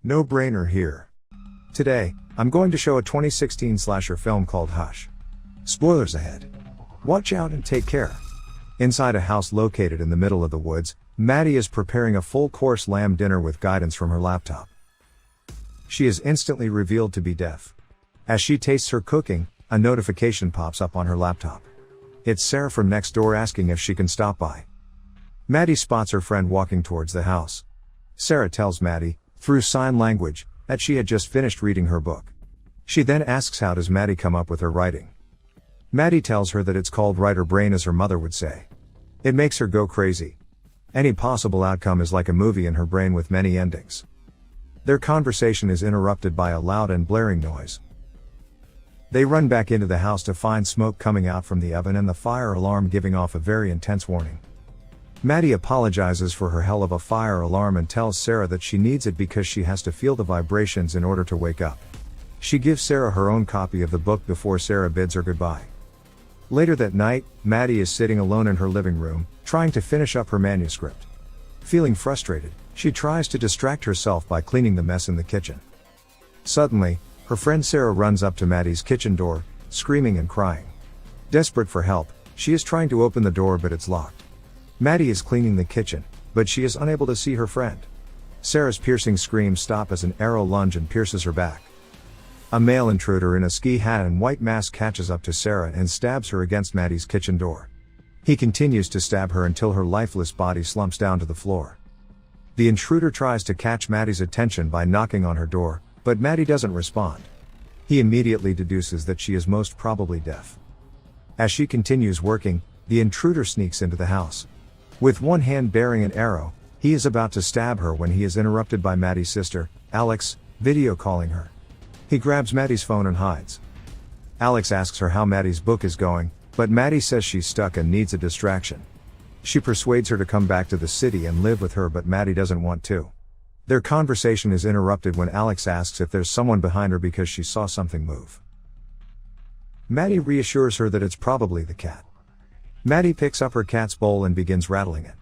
No brainer here. Today, I'm going to show a 2016 slasher film called Hush. Spoilers ahead. Watch out and take care. Inside a house located in the middle of the woods, Maddie is preparing a full-course lamb dinner with guidance from her laptop. She is instantly revealed to be deaf. As she tastes her cooking, a notification pops up on her laptop. It's Sarah from next door asking if she can stop by. Maddie spots her friend walking towards the house. Sarah tells Maddie, through sign language, that she had just finished reading her book. She then asks how does Maddie come up with her writing. Maddie tells her that it's called writer brain, as her mother would say. It makes her go crazy. Any possible outcome is like a movie in her brain with many endings. Their conversation is interrupted by a loud and blaring noise. They run back into the house to find smoke coming out from the oven and the fire alarm giving off a very intense warning. Maddie apologizes for her hell of a fire alarm and tells Sarah that she needs it because she has to feel the vibrations in order to wake up. She gives Sarah her own copy of the book before Sarah bids her goodbye. Later that night, Maddie is sitting alone in her living room, trying to finish up her manuscript. Feeling frustrated, she tries to distract herself by cleaning the mess in the kitchen. Suddenly, her friend Sarah runs up to Maddie's kitchen door, screaming and crying. Desperate for help, she is trying to open the door but it's locked. Maddie is cleaning the kitchen, but she is unable to see her friend. Sarah's piercing screams stop as an arrow lunges and pierces her back. A male intruder in a ski hat and white mask catches up to Sarah and stabs her against Maddie's kitchen door. He continues to stab her until her lifeless body slumps down to the floor. The intruder tries to catch Maddie's attention by knocking on her door, but Maddie doesn't respond. He immediately deduces that she is most probably deaf. As she continues working, the intruder sneaks into the house. With one hand bearing an arrow, he is about to stab her when he is interrupted by Maddie's sister, Alex, video calling her. He grabs Maddie's phone and hides. Alex asks her how Maddie's book is going, but Maddie says she's stuck and needs a distraction. She persuades her to come back to the city and live with her, but Maddie doesn't want to. Their conversation is interrupted when Alex asks if there's someone behind her because she saw something move. Maddie reassures her that it's probably the cat. Maddie picks up her cat's bowl and begins rattling it.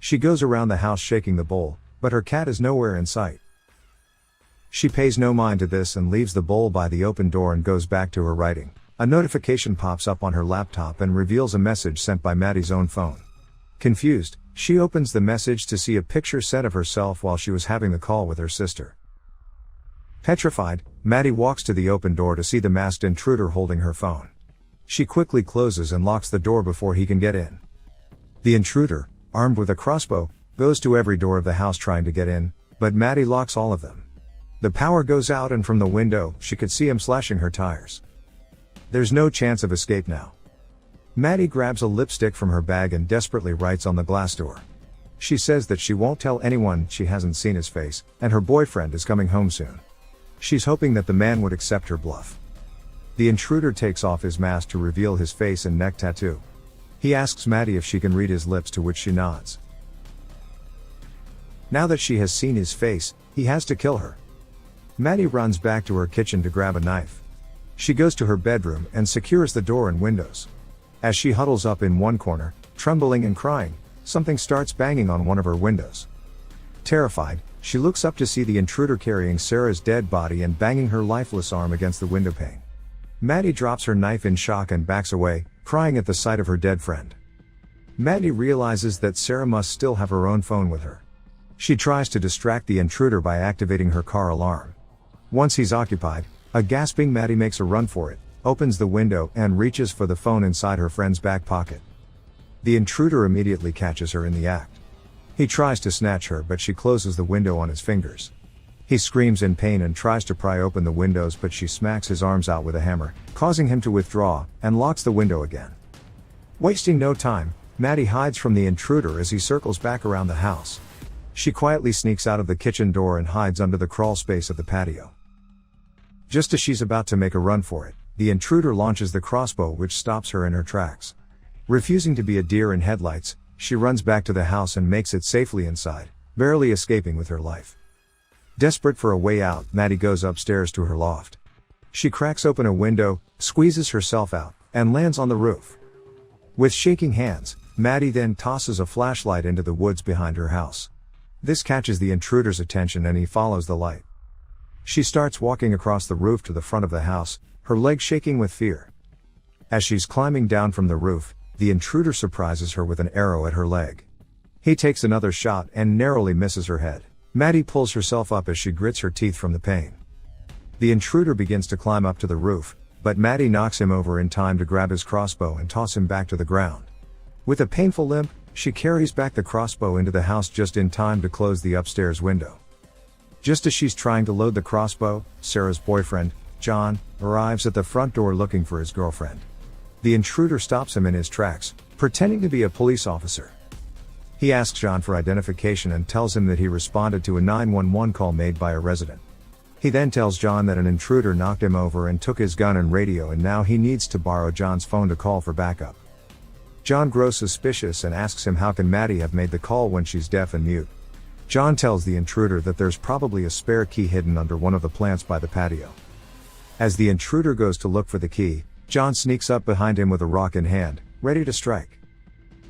She goes around the house shaking the bowl, but her cat is nowhere in sight. She pays no mind to this and leaves the bowl by the open door and goes back to her writing. A notification pops up on her laptop and reveals a message sent by Maddie's own phone. Confused, she opens the message to see a picture sent of herself while she was having the call with her sister. Petrified, Maddie walks to the open door to see the masked intruder holding her phone. She quickly closes and locks the door before he can get in. The intruder, armed with a crossbow, goes to every door of the house trying to get in, but Maddie locks all of them. The power goes out and from the window, she could see him slashing her tires. There's no chance of escape now. Maddie grabs a lipstick from her bag and desperately writes on the glass door. She says that she won't tell anyone she hasn't seen his face, and her boyfriend is coming home soon. She's hoping that the man would accept her bluff. The intruder takes off his mask to reveal his face and neck tattoo. He asks Maddie if she can read his lips, to which she nods. Now that she has seen his face, he has to kill her. Maddie runs back to her kitchen to grab a knife. She goes to her bedroom and secures the door and windows. As she huddles up in one corner, trembling and crying, something starts banging on one of her windows. Terrified, she looks up to see the intruder carrying Sarah's dead body and banging her lifeless arm against the window pane. Maddie drops her knife in shock and backs away, crying at the sight of her dead friend. Maddie realizes that Sarah must still have her own phone with her. She tries to distract the intruder by activating her car alarm. Once he's occupied, a gasping Maddie makes a run for it, opens the window and reaches for the phone inside her friend's back pocket. The intruder immediately catches her in the act. He tries to snatch her, but she closes the window on his fingers. He screams in pain and tries to pry open the windows, but she smacks his arms out with a hammer, causing him to withdraw, and locks the window again. Wasting no time, Maddie hides from the intruder as he circles back around the house. She quietly sneaks out of the kitchen door and hides under the crawl space of the patio. Just as she's about to make a run for it, the intruder launches the crossbow, which stops her in her tracks. Refusing to be a deer in headlights, she runs back to the house and makes it safely inside, barely escaping with her life. Desperate for a way out, Maddie goes upstairs to her loft. She cracks open a window, squeezes herself out, and lands on the roof. With shaking hands, Maddie then tosses a flashlight into the woods behind her house. This catches the intruder's attention and he follows the light. She starts walking across the roof to the front of the house, her legs shaking with fear. As she's climbing down from the roof, the intruder surprises her with an arrow at her leg. He takes another shot and narrowly misses her head. Maddie pulls herself up as she grits her teeth from the pain. The intruder begins to climb up to the roof, but Maddie knocks him over in time to grab his crossbow and toss him back to the ground. With a painful limp, she carries back the crossbow into the house just in time to close the upstairs window. Just as she's trying to load the crossbow, Sarah's boyfriend, John, arrives at the front door looking for his girlfriend. The intruder stops him in his tracks, pretending to be a police officer. He asks John for identification and tells him that he responded to a 911 call made by a resident. He then tells John that an intruder knocked him over and took his gun and radio, and now he needs to borrow John's phone to call for backup. John grows suspicious and asks him how can Maddie have made the call when she's deaf and mute. John tells the intruder that there's probably a spare key hidden under one of the plants by the patio. As the intruder goes to look for the key, John sneaks up behind him with a rock in hand, ready to strike.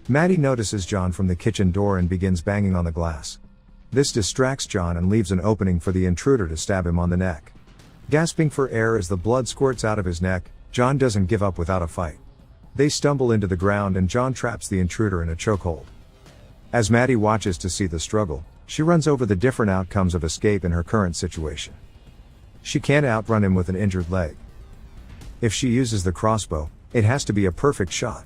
Maddie notices John from the kitchen door and begins banging on the glass. This distracts John and leaves an opening for the intruder to stab him on the neck. Gasping for air as the blood squirts out of his neck, John doesn't give up without a fight. They stumble into the ground and John traps the intruder in a chokehold. As Maddie watches to see the struggle, she runs over the different outcomes of escape in her current situation. She can't outrun him with an injured leg. If she uses the crossbow, it has to be a perfect shot.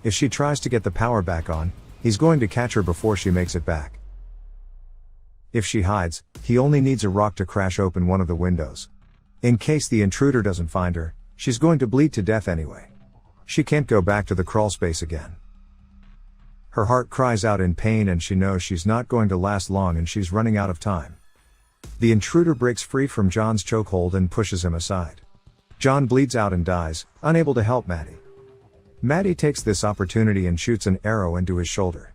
If she tries to get the power back on, he's going to catch her before she makes it back. If she hides, he only needs a rock to crash open one of the windows. In case the intruder doesn't find her, she's going to bleed to death anyway. She can't go back to the crawl space again. Her heart cries out in pain and she knows she's not going to last long and she's running out of time. The intruder breaks free from John's chokehold and pushes him aside. John bleeds out and dies, unable to help Maddie. Maddie takes this opportunity and shoots an arrow into his shoulder.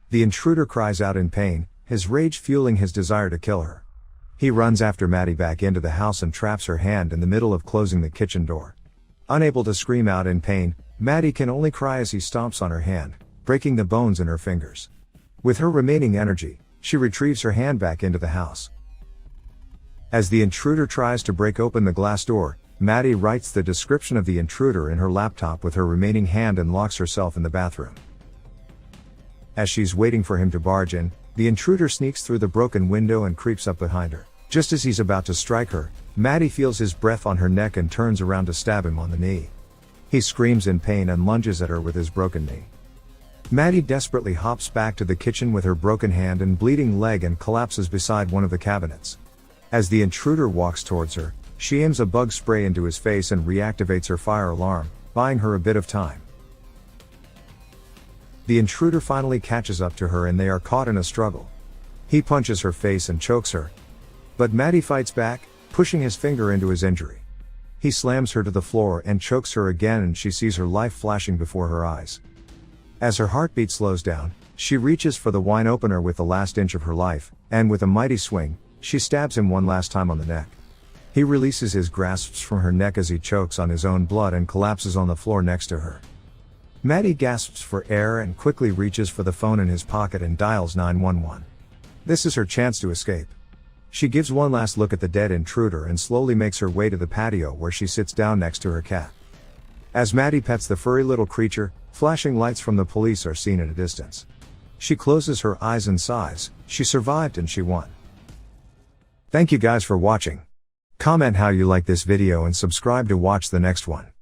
The intruder cries out in pain, his rage fueling his desire to kill her. He runs after Maddie back into the house and traps her hand in the middle of closing the kitchen door. Unable to scream out in pain, Maddie can only cry as he stomps on her hand, breaking the bones in her fingers. With her remaining energy, she retrieves her hand back into the house. As the intruder tries to break open the glass door, Maddie writes the description of the intruder in her laptop with her remaining hand and locks herself in the bathroom. As she's waiting for him to barge in, the intruder sneaks through the broken window and creeps up behind her. Just as he's about to strike her, Maddie feels his breath on her neck and turns around to stab him on the knee. He screams in pain and lunges at her with his broken knee. Maddie desperately hops back to the kitchen with her broken hand and bleeding leg and collapses beside one of the cabinets. As the intruder walks towards her, she aims a bug spray into his face and reactivates her fire alarm, buying her a bit of time. The intruder finally catches up to her and they are caught in a struggle. He punches her face and chokes her. But Maddie fights back, pushing his finger into his injury. He slams her to the floor and chokes her again and she sees her life flashing before her eyes. As her heartbeat slows down, she reaches for the wine opener with the last inch of her life, and with a mighty swing, she stabs him one last time on the neck. He releases his grasps from her neck as he chokes on his own blood and collapses on the floor next to her. Maddie gasps for air and quickly reaches for the phone in his pocket and dials 911. This is her chance to escape. She gives one last look at the dead intruder and slowly makes her way to the patio where she sits down next to her cat. As Maddie pets the furry little creature, flashing lights from the police are seen at a distance. She closes her eyes and sighs, she survived and she won. Thank you guys for watching. Comment how you like this video and subscribe to watch the next one.